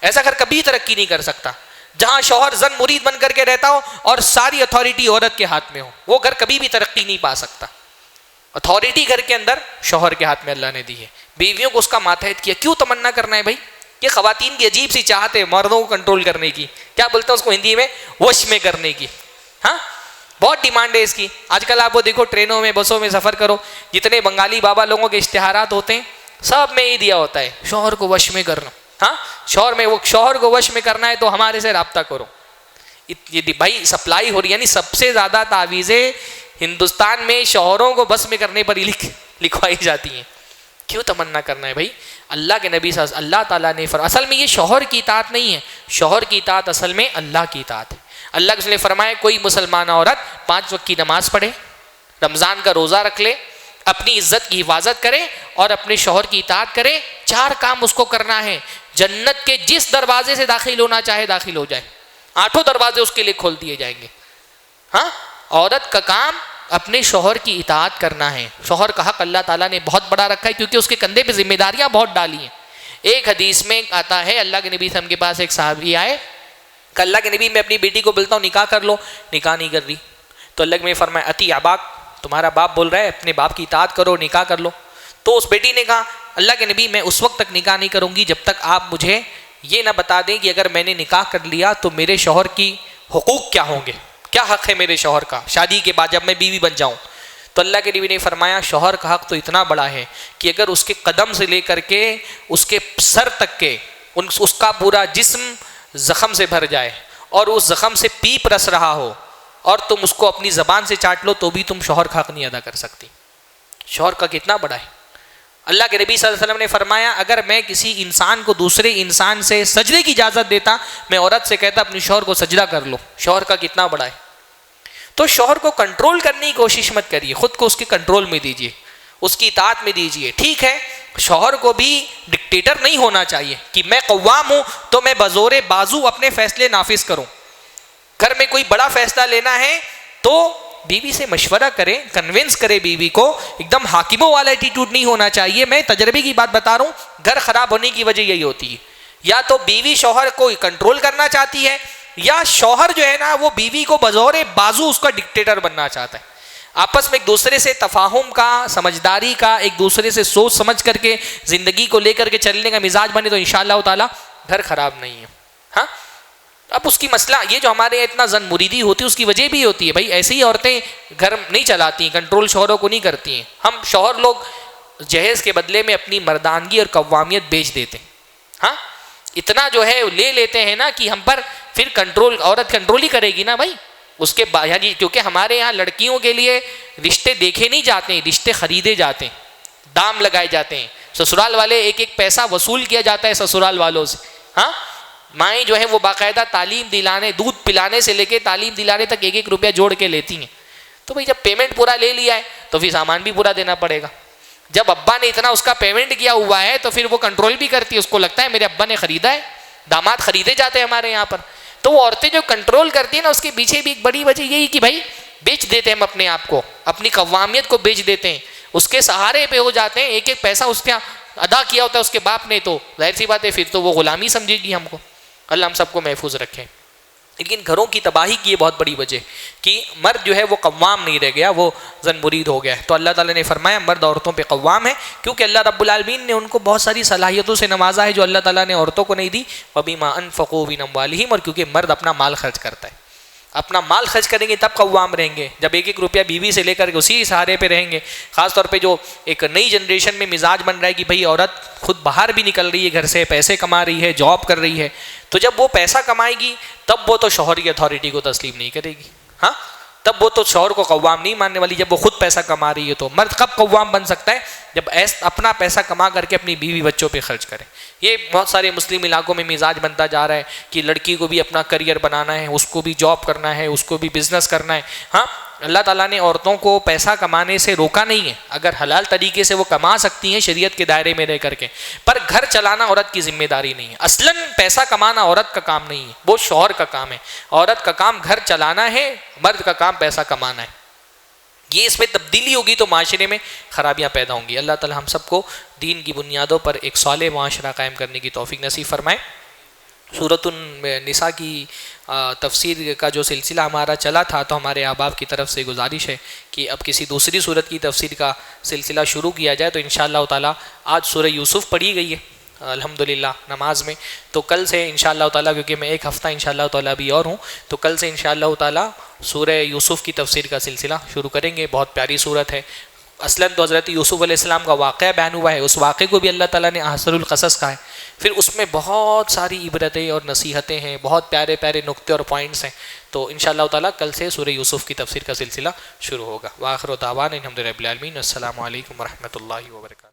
ایسا گھر کبھی ترقی نہیں کر سکتا۔ جہاں شوہر زن مرید بن کر کے رہتا ہو اور ساری اتھارٹی عورت کے ہاتھ میں ہو، وہ گھر کبھی بھی ترقی نہیں پا سکتا۔ اتھارٹی گھر کے اندر شوہر کے ہاتھ میں اللہ نے دی ہے۔ بیویوں کو اس کا ماتحت کیا۔ کیوں تمنا کرنا ہے بھائی؟ یہ خواتین کی عجیب سی چاہت ہے مردوں کو کنٹرول کرنے کی، کیا بولتے ہیں اس کو ہندی میں؟ وش میں کرنے کی۔ ہاں بہت ڈیمانڈ ہے اس کی۔ آج کل آپ وہ دیکھو ٹرینوں میں، بسوں میں سفر کرو، جتنے بنگالی بابا لوگوں کے اشتہارات ہوتے ہیں سب میں یہ دیا ہوتا ہے شوہر کو وش میں کرنا۔ ہاں شوہر کو وش میں کرنا ہے تو ہمارے سے رابطہ کرو۔ یہ بھائی سپلائی ہو رہی ہے، یعنی سب سے زیادہ تعویذیں ہندوستان میں شوہروں کو بس میں کرنے پر ہی لکھوائی جاتی ہیں۔ کیوں تمنا کرنا ہے بھائی؟ اللہ کے نبی صلی اللہ علیہ وسلم، اللہ تعالیٰ نے اصل میں یہ شوہر کی اطاعت نہیں ہے، شوہر کی اطاعت اصل میں اللہ کی اطاعت ہے۔ اللہ کے نے فرمایا کوئی مسلمان عورت 5 وقت کی نماز پڑھے، رمضان کا روزہ رکھ لے، اپنی عزت کی حفاظت کرے اور اپنے شوہر کی اطاعت کرے، 4 کام اس کو کرنا ہے، جنت کے جس دروازے سے داخل ہونا چاہے داخل ہو جائے، 8 دروازے اس کے لیے کھول دیے جائیں گے۔ ہاں عورت کا کام اپنے شوہر کی اطاعت کرنا ہے۔ شوہر کا حق اللہ تعالیٰ نے بہت بڑا رکھا ہے، کیونکہ اس کے کندھے پہ ذمہ داریاں بہت ڈالی ہیں۔ ایک حدیث میں آتا ہے، اللہ کے نبی صلی اللہ علیہ وسلم کے پاس ایک صحابی آئے کہ اللہ کے نبی میں اپنی بیٹی کو بولتا ہوں نکاح کر لو، نکاح نہیں کر رہی، تو اللہ کے نبی فرمایا اتی اباک، تمہارا باپ بول رہا ہے اپنے باپ کی اطاعت کرو، نکاح کر لو۔ تو اس بیٹی نے کہا اللہ کے نبی میں اس وقت تک نکاح نہیں کروں گی جب تک آپ مجھے یہ نہ بتا دیں کہ اگر میں نے نکاح کر لیا تو میرے شوہر کی حقوق کیا ہوں گے، کیا حق ہے میرے شوہر کا شادی کے بعد جب میں بیوی بن جاؤں۔ تو اللہ کے نبی نے فرمایا شوہر کا حق تو اتنا بڑا ہے کہ اگر اس کے قدم سے لے کر کے اس کے سر تک کے اس کا پورا جسم زخم سے بھر جائے اور اس زخم سے پیپ رس رہا ہو اور تم اس کو اپنی زبان سے چاٹ لو تو بھی تم شوہر کا حق نہیں ادا کر سکتی۔ شوہر کا کتنا بڑا ہے۔ اللہ کے نبی صلی اللہ علیہ وسلم نے فرمایا اگر میں کسی انسان کو دوسرے انسان سے سجدے کی اجازت دیتا، میں عورت سے کہتا اپنے شوہر کو سجدہ کر لو۔ شوہر کا کتنا بڑا ہے۔ تو شوہر کو کنٹرول کرنے کی کوشش مت کریے، خود کو اس کے کنٹرول میں دیجیے، اس کی اطاعت میں دیجئے. ٹھیک ہے شوہر کو بھی ڈکٹیٹر نہیں ہونا چاہیے کہ میں قوام ہوں تو میں بزور بازو اپنے فیصلے نافذ کروں. گھر میں کوئی بڑا فیصلہ لینا ہے تو بیوی سے مشورہ کرے, کنونس کرے بیوی کو. ایک دم حاکموں والا ایٹیٹیوڈ نہیں ہونا چاہیے. میں تجربے کی بات بتا رہا ہوں, گھر خراب ہونے کی وجہ یہی ہوتی ہے, یا تو بیوی شوہر کو کنٹرول کرنا چاہتی ہے, یا شوہر جو ہے نا وہ بیوی کو بزور بازو اس کا ڈکٹیٹر بننا چاہتا ہے. آپس میں ایک دوسرے سے تفاہم کا, سمجھداری کا, ایک دوسرے سے سوچ سمجھ کر کے زندگی کو لے کر کے چلنے کا مزاج بنے تو انشاءاللہ تعالی گھر خراب نہیں ہے. ہاں اب اس کی مسئلہ یہ جو ہمارے یہاں اتنا زن مریدی ہوتی ہے اس کی وجہ بھی ہوتی ہے. بھائی ایسی ہی عورتیں گھر نہیں چلاتی, کنٹرول شوہروں کو نہیں کرتی ہیں. ہم شوہر لوگ جہیز کے بدلے میں اپنی مردانگی اور قوامیت بیچ دیتے ہیں. ہاں اتنا جو ہے لے لیتے ہیں نا کہ ہم پر پھر کنٹرول, عورت کنٹرول ہی کرے گی نا بھائی اس کے بعد. کیونکہ ہمارے یہاں لڑکیوں کے لیے رشتے دیکھے نہیں جاتے ہیں, رشتے خریدے جاتے ہیں, دام لگائے جاتے ہیں. سسرال والے ایک ایک پیسہ وصول کیا جاتا ہے سسرال والوں سے. ہاں مائیں جو ہیں وہ باقاعدہ تعلیم دلانے, دودھ پلانے سے لے کے تعلیم دلانے تک ایک ایک روپیہ جوڑ کے لیتی ہیں. تو بھئی جب پیمنٹ پورا لے لیا ہے تو پھر سامان بھی پورا دینا پڑے گا. جب ابا نے اتنا اس کا پیمنٹ کیا ہوا ہے تو پھر وہ کنٹرول بھی کرتی ہے, اس کو لگتا ہے میرے ابا نے خریدا ہے. داماد خریدے جاتے ہیں ہمارے یہاں پر. تو وہ عورتیں جو کنٹرول کرتی ہیں نا اس کے پیچھے بھی ایک بڑی وجہ یہی کہ بھائی بیچ دیتے ہیں ہم اپنے آپ کو, اپنی قوامیت کو بیچ دیتے ہیں, اس کے سہارے پہ ہو جاتے ہیں. ایک ایک پیسہ اس کا ادا کیا ہوتا ہے اس کے باپ نے, تو ظاہر سی بات ہے پھر تو وہ غلامی سمجھے گی ہم کو. اللہ ہم سب کو محفوظ رکھے. لیکن گھروں کی تباہی کی یہ بہت بڑی وجہ کہ مرد جو ہے وہ قوام نہیں رہ گیا, وہ زن مرید ہو گیا ہے. تو اللہ تعالیٰ نے فرمایا مرد عورتوں پہ قوام ہے, کیونکہ اللہ رب العالمین نے ان کو بہت ساری صلاحیتوں سے نوازا ہے جو اللہ تعالیٰ نے عورتوں کو نہیں دی. وَبِمَا أَنفَقُوا مِنْ أَمْوَالِهِمْ, اور کیونکہ مرد اپنا مال خرچ کرتا ہے. اپنا مال خرچ کریں گے تب قوام رہیں گے. جب ایک ایک روپیہ بیوی سے لے کر کے اسی سہارے پہ رہیں گے. خاص طور پہ جو ایک نئی جنریشن میں مزاج بن رہا ہے کہ بھئی عورت خود باہر بھی نکل رہی ہے گھر سے, پیسے کما رہی ہے, جاب کر رہی ہے, تو جب وہ پیسہ کمائے گی تب وہ تو شوہر کی اتھارٹی کو تسلیم نہیں کرے گی. ہاں تب وہ تو شوہر کو قوام نہیں ماننے والی. جب وہ خود پیسہ کما رہی ہے تو مرد کب قوام بن سکتا ہے؟ جب اپنا پیسہ کما کر کے اپنی بیوی بچوں پہ خرچ کرے. یہ بہت سارے مسلم علاقوں میں مزاج بنتا جا رہا ہے کہ لڑکی کو بھی اپنا کریئر بنانا ہے, اس کو بھی جاب کرنا ہے, اس کو بھی بزنس کرنا ہے. ہاں اللہ تعالیٰ نے عورتوں کو پیسہ کمانے سے روکا نہیں ہے, اگر حلال طریقے سے وہ کما سکتی ہیں شریعت کے دائرے میں رہ کر کے, پر گھر چلانا عورت کی ذمہ داری نہیں ہے. اصلاً پیسہ کمانا عورت کا کام نہیں ہے, وہ شوہر کا کام ہے. عورت کا کام گھر چلانا ہے, مرد کا کام پیسہ کمانا ہے. یہ اس میں تبدیلی ہوگی تو معاشرے میں خرابیاں پیدا ہوں گی. اللہ تعالیٰ ہم سب کو دین کی بنیادوں پر ایک صالح معاشرہ قائم کرنے کی توفیق نصیب فرمائے. سورۃ النساء کی تفسیر کا جو سلسلہ ہمارا چلا تھا تو ہمارے احباب کی طرف سے گزارش ہے کہ اب کسی دوسری سورت کی تفسیر کا سلسلہ شروع کیا جائے. تو انشاءاللہ تعالیٰ آج سورہ یوسف پڑھی گئی ہے الحمدللہ نماز میں, تو کل سے انشاءاللہ تعالیٰ, کیونکہ میں ایک ہفتہ انشاءاللہ تعالیٰ ابھی اور ہوں, تو کل سے انشاءاللہ تعالیٰ سورہ یوسف کی تفسیر کا سلسلہ شروع کریں گے. بہت پیاری صورت ہے. اصلاً تو حضرت یوسف علیہ السلام کا واقعہ بیان ہوا ہے, اس واقعے کو بھی اللہ تعالیٰ نے احسن القصص کہا ہے. پھر اس میں بہت ساری عبرتیں اور نصیحتیں ہیں, بہت پیارے پیارے نقطے اور پوائنٹس ہیں. تو انشاءاللہ تعالیٰ کل سے سورہ یوسف کی تفسیر کا سلسلہ شروع ہوگا. وآخر دعوانا الحمدللہ رب العالمین. السلام علیکم ورحمۃ اللہ وبرکاتہ.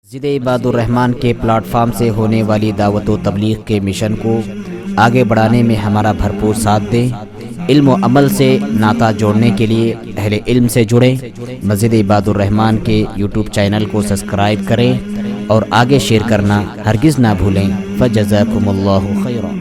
ضد عباد الرحمن کے پلیٹ فارم سے ہونے والی دعوت و تبلیغ کے مشن کو آگے بڑھانے میں ہمارا بھرپور ساتھ دیں. علم و عمل سے ناطہ جوڑنے کے لیے اہل علم سے جڑیں. مسجد عباد الرحمن کے یوٹیوب چینل کو سبسکرائب کریں اور آگے شیئر کرنا ہرگز نہ بھولیں. فجزاکم اللہ خیرا.